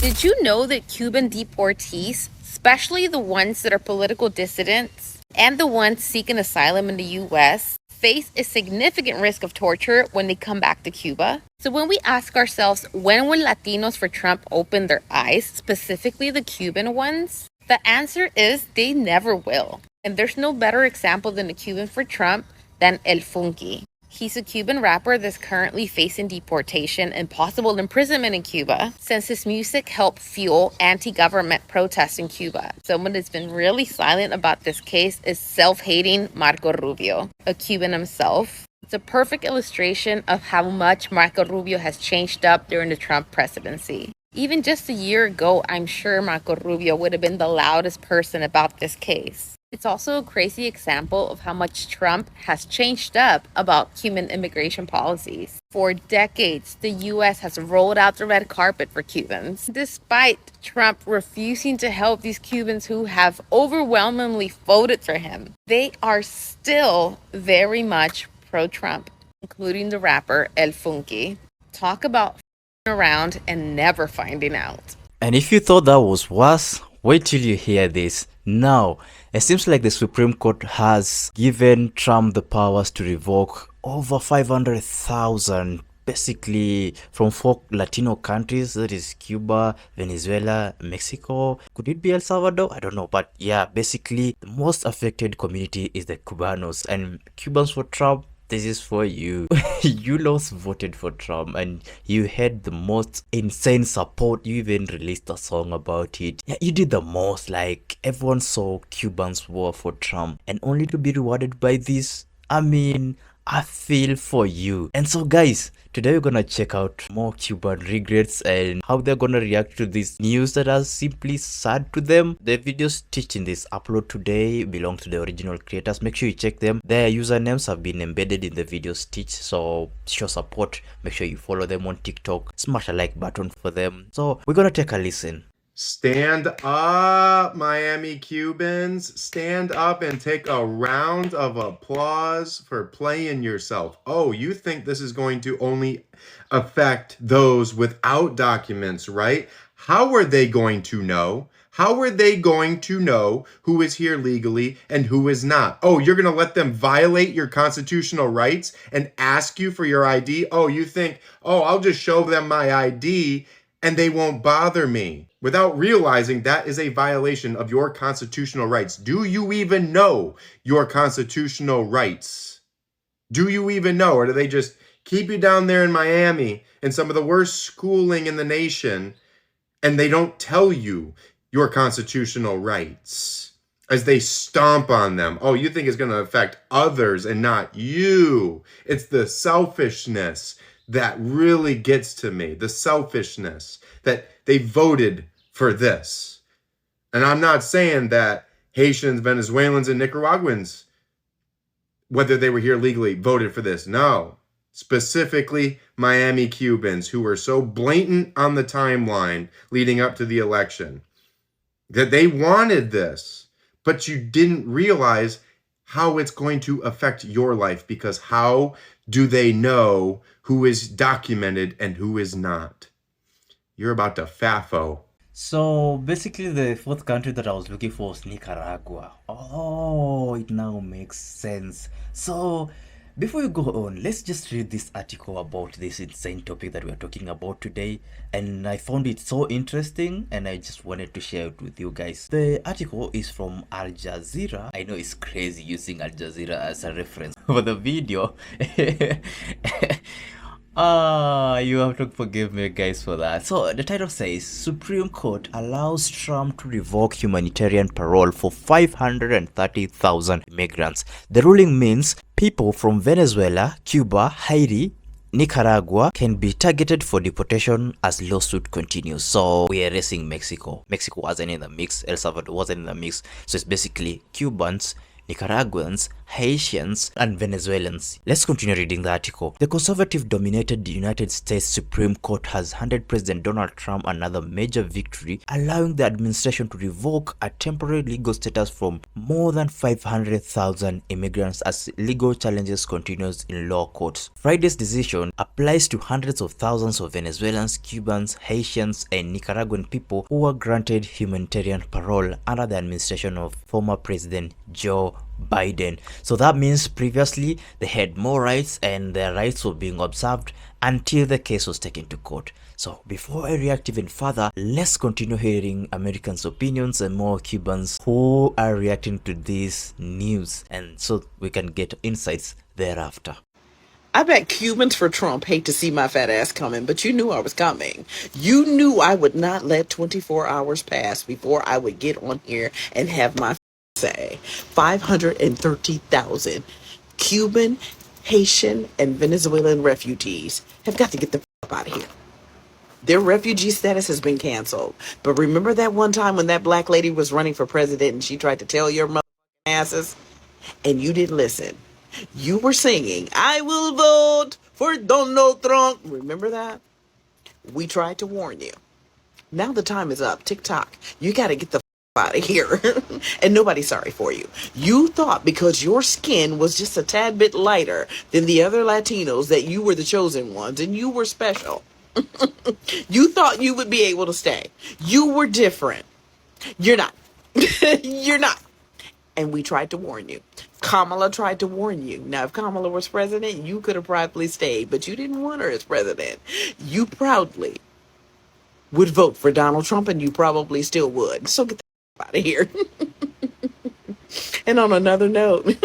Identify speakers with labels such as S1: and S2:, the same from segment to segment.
S1: Did you know that Cuban deportees, especially the ones that are political dissidents and the ones seeking asylum in the US, face a significant risk of torture when they come back to Cuba? So when we ask ourselves, when will Latinos for Trump open their eyes, specifically the Cuban ones? The answer is they never will. And there's no better example than the Cuban for Trump than El Funky. He's a Cuban rapper that's currently facing deportation and possible imprisonment in Cuba since his music helped fuel anti-government protests in Cuba. Someone that's been really silent about this case is self-hating Marco Rubio, a Cuban himself. It's a perfect illustration of how much Marco Rubio has changed up during the Trump presidency. Even just a year ago, I'm sure Marco Rubio would have been the loudest person about this case. It's also a crazy example of how much Trump has changed up about Cuban immigration policies. For decades, the U.S. has rolled out the red carpet for Cubans, despite Trump refusing to help these Cubans who have overwhelmingly voted for him. They are still very much pro-Trump, including the rapper El Funky. Talk about around and never finding out.
S2: And if you thought that was worse, wait till you hear this. Now, it seems like the Supreme Court has given Trump the powers to revoke over 500,000, basically from 4 Latino countries, that is Cuba, Venezuela, Mexico. Could it be El Salvador? I don't know, but yeah, basically the most affected community is the Cubanos, and Cubans for Trump. This is for you. You lost voted for Trump and you had the most insane support. You even released a song about it. Yeah, you did the most. Like, everyone saw Cubans war for Trump, and only to be rewarded by this. I mean, I feel for you. And so guys, today we're gonna check out more Cuban regrets and how they're gonna react to this news that are simply sad to them. The videos teaching this upload today belong to the original creators. Make sure you check them. Their usernames have been embedded in the videos teach, so show support. Make sure you follow them on TikTok. Smash a like button for them. So we're gonna take a listen.
S3: Stand up, Miami Cubans. Stand up and take a round of applause for playing yourself. Oh, you think this is going to only affect those without documents, right? How are they going to know? How are they going to know who is here legally and who is not? Oh, you're going to let them violate your constitutional rights and ask you for your ID? Oh, you think, oh, I'll just show them my ID and they won't bother me, without realizing that is a violation of your constitutional rights. Do you even know your constitutional rights? Do you even know? Or do they just keep you down there in Miami in some of the worst schooling in the nation, and they don't tell you your constitutional rights as they stomp on them? Oh, you think it's going to affect others and not you. It's the selfishness that really gets to me. The selfishness that they voted for this. And I'm not saying that Haitians, Venezuelans, and Nicaraguans, whether they were here legally, voted for this. No. Specifically, Miami Cubans, who were so blatant on the timeline leading up to the election that they wanted this, but you didn't realize how it's going to affect your life, because how do they know who is documented and who is not? You're about to FAFO.
S2: So basically the fourth country that I was looking for was Nicaragua. Oh, it now makes sense. So before you go on, let's just read this article about this insane topic that we're talking about today. And I found it so interesting and I just wanted to share it with you guys. The article is from Al Jazeera. I know it's crazy using Al Jazeera as a reference for the video. You have to forgive me guys for that. So the title says, Supreme Court allows Trump to revoke humanitarian parole for 530,000 immigrants. The ruling means people from Venezuela, Cuba, Haiti, Nicaragua can be targeted for deportation as lawsuit continues. So we are erasing Mexico. Mexico wasn't in the mix. El Salvador wasn't in the mix. So it's basically Cubans Nicaraguans, Haitians, and Venezuelans. Let's continue reading the article. The conservative-dominated United States Supreme Court has handed President Donald Trump another major victory, allowing the administration to revoke a temporary legal status from more than 500,000 immigrants as legal challenges continues in law courts. Friday's decision applies to hundreds of thousands of Venezuelans, Cubans, Haitians, and Nicaraguan people who were granted humanitarian parole under the administration of former President Joe Biden. So that means previously they had more rights and their rights were being observed until the case was taken to court. So before I react even further, let's continue hearing Americans' opinions and more Cubans who are reacting to this news, and so we can get insights thereafter.
S4: I bet Cubans for Trump hate to see my fat ass coming, but you knew I was coming. You knew I would not let 24 hours pass before I would get on here and have my say. 530,000 Cuban, Haitian, and Venezuelan refugees have got to get the out of here. Their refugee status has been canceled. But remember that one time when that black lady was running for president and she tried to tell your mother asses and you didn't listen? You were singing, I will vote for Donald Trump. Remember that? We tried to warn you. Now the time is up. TikTok. You got to get the out of here. And nobody's sorry for you. You thought because your skin was just a tad bit lighter than the other Latinos that you were the chosen ones and you were special. You thought you would be able to stay. You were different. You're not. You're not. And we tried to warn you. Kamala tried to warn you. Now, if Kamala was president, you could have probably stayed, but you didn't want her as president. You proudly would vote for Donald Trump, and you probably still would. So get the out of here. And on another note,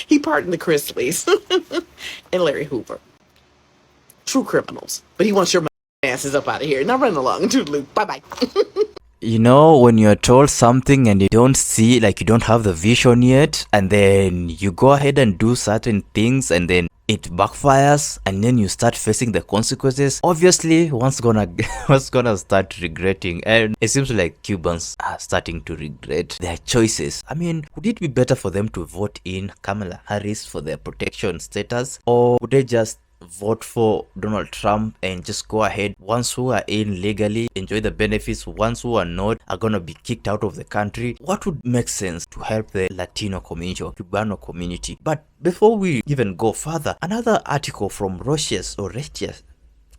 S4: he pardoned the Chrisleys and Larry Hoover. True criminals. But he wants your asses up out of here. Now run along. Toodaloo. Bye-bye.
S2: You know, when you're told something and you don't see, like you don't have the vision yet, and then you go ahead and do certain things and then it backfires and then you start facing the consequences, obviously one's gonna start regretting, and it seems like Cubans are starting to regret their choices. I mean, would it be better for them to vote in Kamala Harris for their protection status, or would they just vote for Donald Trump and just go ahead? Ones who are in legally enjoy the benefits, ones who are not are gonna be kicked out of the country. What would make sense to help the Latino community or Cubano community? But before we even go further, another article from Reuters,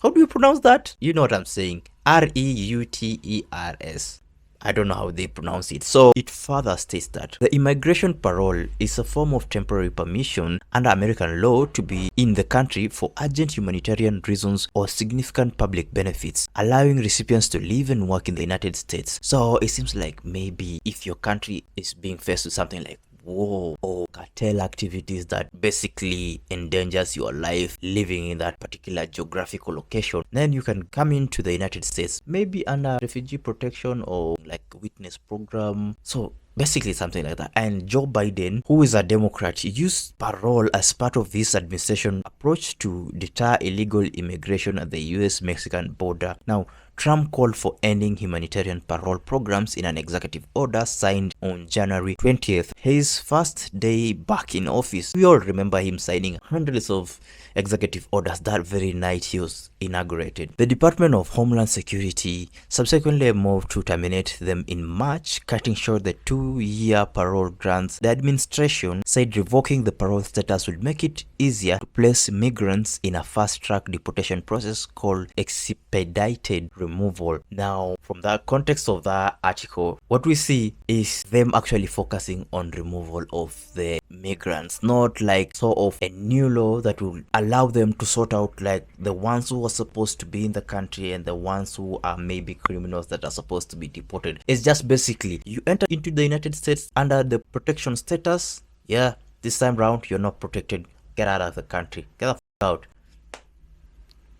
S2: how do you pronounce that? You know what I'm saying. Reuters. I don't know how they pronounce it. So it further states that the immigration parole is a form of temporary permission under American law to be in the country for urgent humanitarian reasons or significant public benefits, allowing recipients to live and work in the United States. So it seems like maybe if your country is being faced with something like war or cartel activities that basically endangers your life living in that particular geographical location, then you can come into the United States, maybe under refugee protection or like witness program. So basically something like that. And Joe Biden, who is a Democrat, used parole as part of his administration approach to deter illegal immigration at the US-Mexican border. Now, Trump called for ending humanitarian parole programs in an executive order signed on January 20th, his first day back in office. We all remember him signing hundreds of executive orders that very night he was inaugurated. The Department of Homeland Security subsequently moved to terminate them in March, cutting short the 2-year parole grants. The administration said revoking the parole status would make it easier to place migrants in a fast-track deportation process called expedited removal. Now, from the context of that article, what we see is them actually focusing on removal of the migrants, not like sort of a new law that will allow them to sort out like the ones who are supposed to be in the country and the ones who are maybe criminals that are supposed to be deported. It's just basically you enter into the United States under the protection status. Yeah, this time round you're not protected. Get out of the country. Get the f out.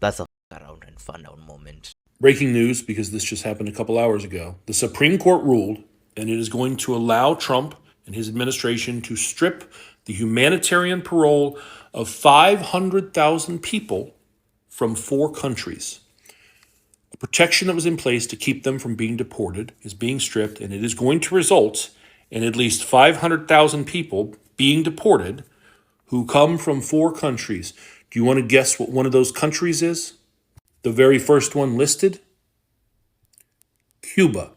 S2: That's a f around and fun out moment.
S5: Breaking news, because this just happened a couple hours ago. The Supreme Court ruled, and it is going to allow Trump and his administration to strip the humanitarian parole of 500,000 people from 4 countries. A protection that was in place to keep them from being deported is being stripped, and it is going to result and at least 500,000 people being deported who come from 4 countries. Do you want to guess what one of those countries is? The very first one listed? Cuba.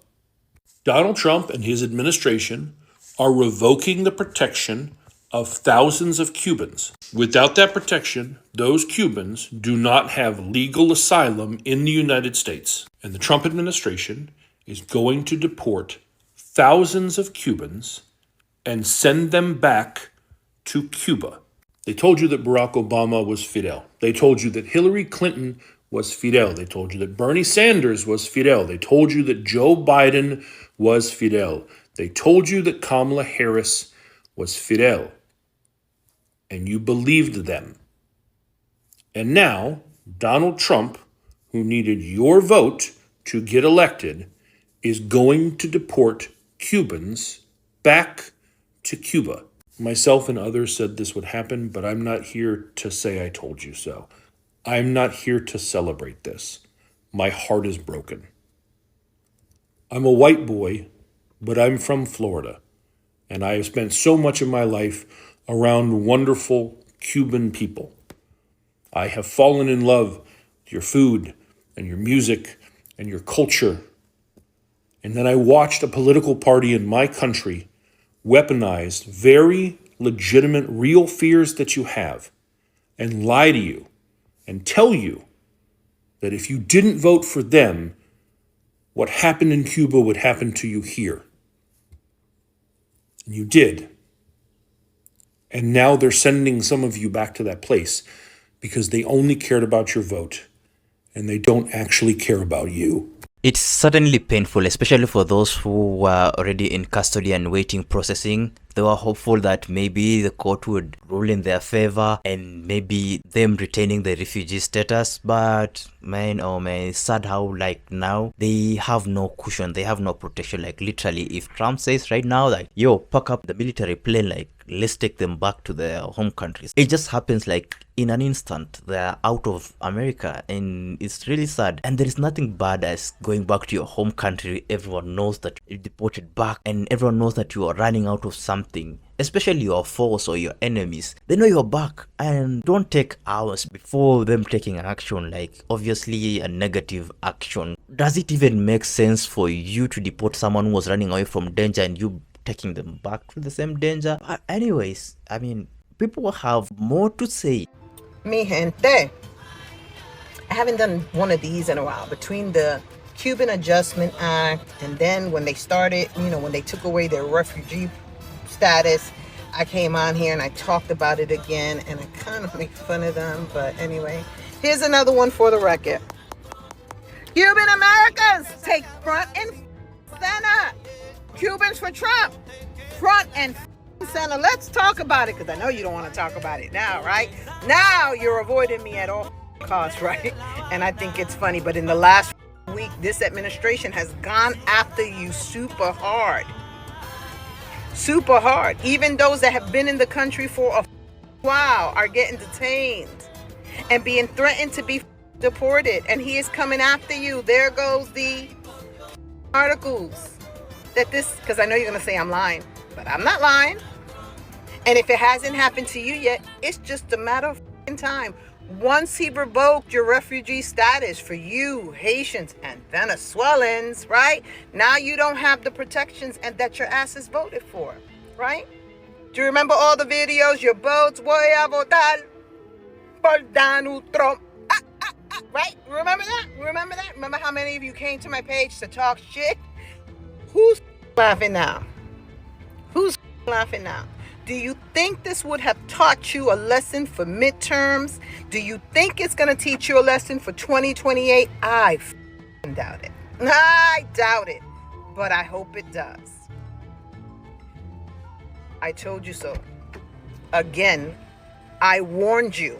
S5: Donald Trump and his administration are revoking the protection of thousands of Cubans. Without that protection, those Cubans do not have legal asylum in the United States. And the Trump administration is going to deport thousands of Cubans and send them back to Cuba. They told you that Barack Obama was Fidel. They told you that Hillary Clinton was Fidel. They told you that Bernie Sanders was Fidel. They told you that Joe Biden was Fidel. They told you that Kamala Harris was Fidel. And you believed them. And now, Donald Trump, who needed your vote to get elected, is going to deport Cubans back to Cuba. Myself and others said this would happen, but I'm not here to say I told you so. I'm not here to celebrate this. My heart is broken. I'm a white boy, but I'm from Florida, and I have spent so much of my life around wonderful Cuban people. I have fallen in love with your food and your music and your culture. And then I watched a political party in my country weaponize very legitimate, real fears that you have and lie to you and tell you that if you didn't vote for them, what happened in Cuba would happen to you here. And you did. And now they're sending some of you back to that place because they only cared about your vote and they don't actually care about you.
S2: It's certainly painful, especially for those who were already in custody and waiting processing. They were hopeful that maybe the court would rule in their favor and maybe them retaining the refugee status. But man, oh man, it's sad how like now they have no cushion, they have no protection. Like literally, if Trump says right now like, yo, pack up the military plane, like let's take them back to their home countries, it just happens like in an instant. They're out of America, and it's really sad. And there is nothing bad as going back to your home country. Everyone knows that you're deported back, and everyone knows that you are running out of something, especially your foes or your enemies. They know you're back, and don't take hours before them taking an action, like obviously a negative action. Does it even make sense for you to deport someone who was running away from danger and you taking them back to the same danger? But anyways, I mean, people have more to say.
S4: Mi gente, I haven't done one of these in a while. Between the Cuban Adjustment Act and then when they started, when they took away their refugee status, I came on here and I talked about it again, and I kind of make fun of them. But anyway, here's another one for the record. Cuban Americans take front and center. Cubans for Trump, front and center. Let's talk about it, because I know you don't want to talk about it now, right? Now you're avoiding me at all costs, right? And I think it's funny, but in the last week, this administration has gone after you super hard. Super hard. Even those that have been in the country for a while are getting detained and being threatened to be deported. And he is coming after you. There goes the articles that this, because I know you're going to say I'm lying, but I'm not lying. And if it hasn't happened to you yet, it's just a matter of time. Once he revoked your refugee status for you, Haitians and Venezuelans, right? Now you don't have the protections and that your ass is voted for, right? Do you remember all the videos? Your votes, voy a votar por Donald Trump. Right? Remember that? Remember that? Remember how many of you came to my page to talk shit? Who's laughing now? Who's laughing now? Do you think this would have taught you a lesson for midterms? Do you think it's going to teach you a lesson for 2028? I doubt it. I doubt it. But I hope it does. I told you so. Again, I warned you.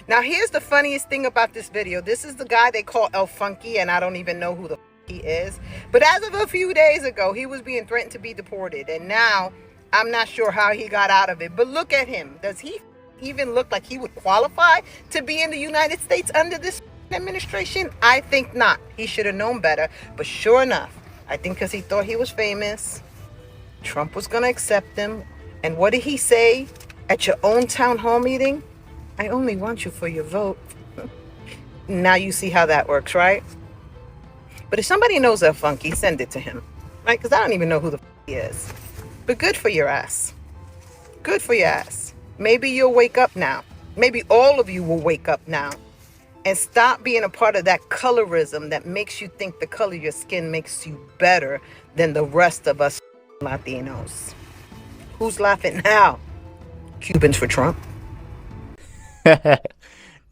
S4: Now, here's the funniest thing about this video. This is the guy they call El Funky, and I don't even know who the he is. But as of a few days ago, he was being threatened to be deported. And now, I'm not sure how he got out of it. But look at him. Does he even look like he would qualify to be in the United States under this administration? I think not. He should have known better. But sure enough, I think because he thought he was famous, Trump was going to accept him. And what did he say at your own town hall meeting? I only want you for your vote. Now you see how that works, right? But if somebody knows a funky, send it to him, right? Because I don't even know who the he is. But good for your ass. Good for your ass. Maybe you'll wake up now. Maybe all of you will wake up now and stop being a part of that colorism that makes you think the color of your skin makes you better than the rest of us Latinos. Who's laughing now? Cubans for Trump.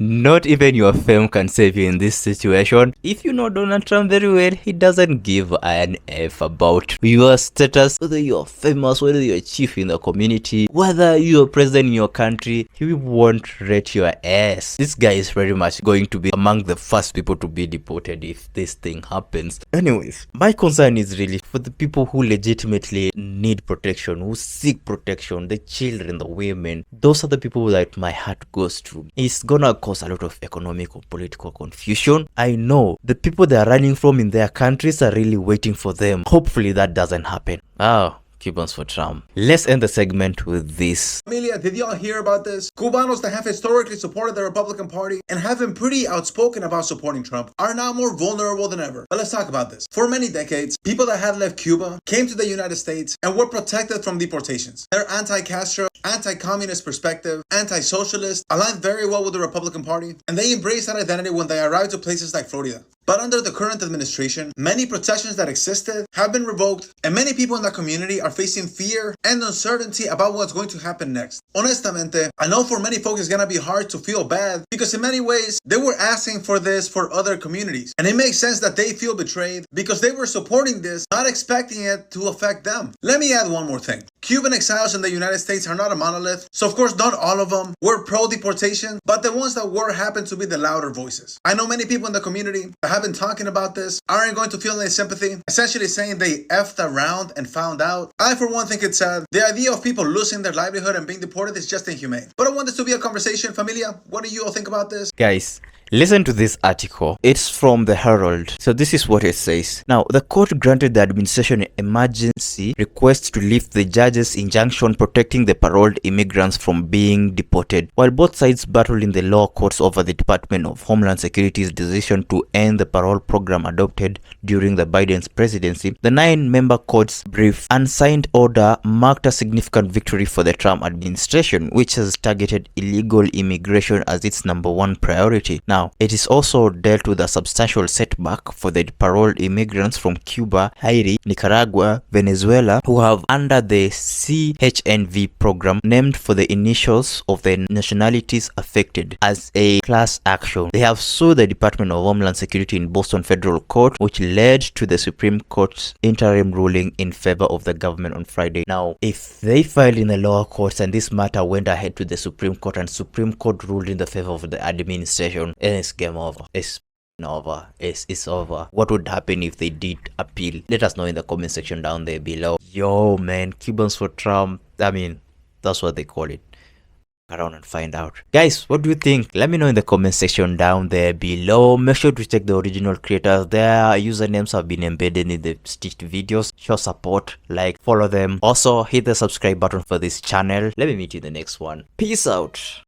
S2: Not even your fame can save you in this situation. If you know Donald Trump very well, he doesn't give an F about your status, whether you're famous, whether you're a chief in the community, whether you're president in your country. He won't rate your ass. This guy is very much going to be among the first people to be deported if this thing happens. Anyways, my concern is really for the people who legitimately need protection, who seek protection, the children, the women. Those are the people that my heart goes to. It's gonna cause a lot of economic or political confusion. I know the people they are running from in their countries are really waiting for them. Hopefully that doesn't happen. Cubans for Trump. Let's end the segment with this.
S6: Familia, did y'all hear about this? Cubanos that have historically supported the Republican Party and have been pretty outspoken about supporting Trump are now more vulnerable than ever. But let's talk about this. For many decades, people that had left Cuba came to the United States and were protected from deportations. Their anti-Castro, anti-communist perspective, anti-socialist, aligned very well with the Republican Party, and they embraced that identity when they arrived to places like Florida. But under the current administration, many protections that existed have been revoked, and many people in that community are facing fear and uncertainty about what's going to happen next. Honestamente, I know for many folks it's gonna be hard to feel bad because in many ways, they were asking for this for other communities. And it makes sense that they feel betrayed because they were supporting this, not expecting it to affect them. Let me add one more thing. Cuban exiles in the United States are not a monolith, so of course not all of them were pro-deportation, but the ones that were happen to be the louder voices. I know many people in the community that have been talking about this aren't going to feel any sympathy, essentially saying they effed around and found out. I for one think it's sad. The idea of people losing their livelihood and being deported is just inhumane. But I want this to be a conversation. Familia, what do you all think about this?
S2: Guys, listen to this article. It's from the Herald. So this is what it says. Now, the court granted the administration an emergency request to lift the judge's injunction protecting the paroled immigrants from being deported. While both sides battled in the lower courts over the Department of Homeland Security's decision to end the parole program adopted during the Biden's presidency, the 9-member court's brief unsigned order marked a significant victory for the Trump administration, which has targeted illegal immigration as its #1 priority. Now, it is also dealt with a substantial setback for the paroled immigrants from Cuba, Haiti, Nicaragua, Venezuela, who have under the CHNV program named for the initials of the nationalities affected as a class action. They have sued the Department of Homeland Security in Boston Federal Court, which led to the Supreme Court's interim ruling in favor of the government on Friday. Now, if they filed in the lower courts and this matter went ahead to the Supreme Court and Supreme Court ruled in the favor of the administration, and it's game over. It's over. It's over. What would happen if they did appeal? Let us know in the comment section down there below. Yo, man, Cubans for Trump. I mean, that's what they call it. Around and find out. Guys, what do you think? Let me know in the comment section down there below. Make sure to check the original creators. Their usernames have been embedded in the stitched videos. Show support, like, follow them. Also, hit the subscribe button for this channel. Let me meet you in the next one. Peace out.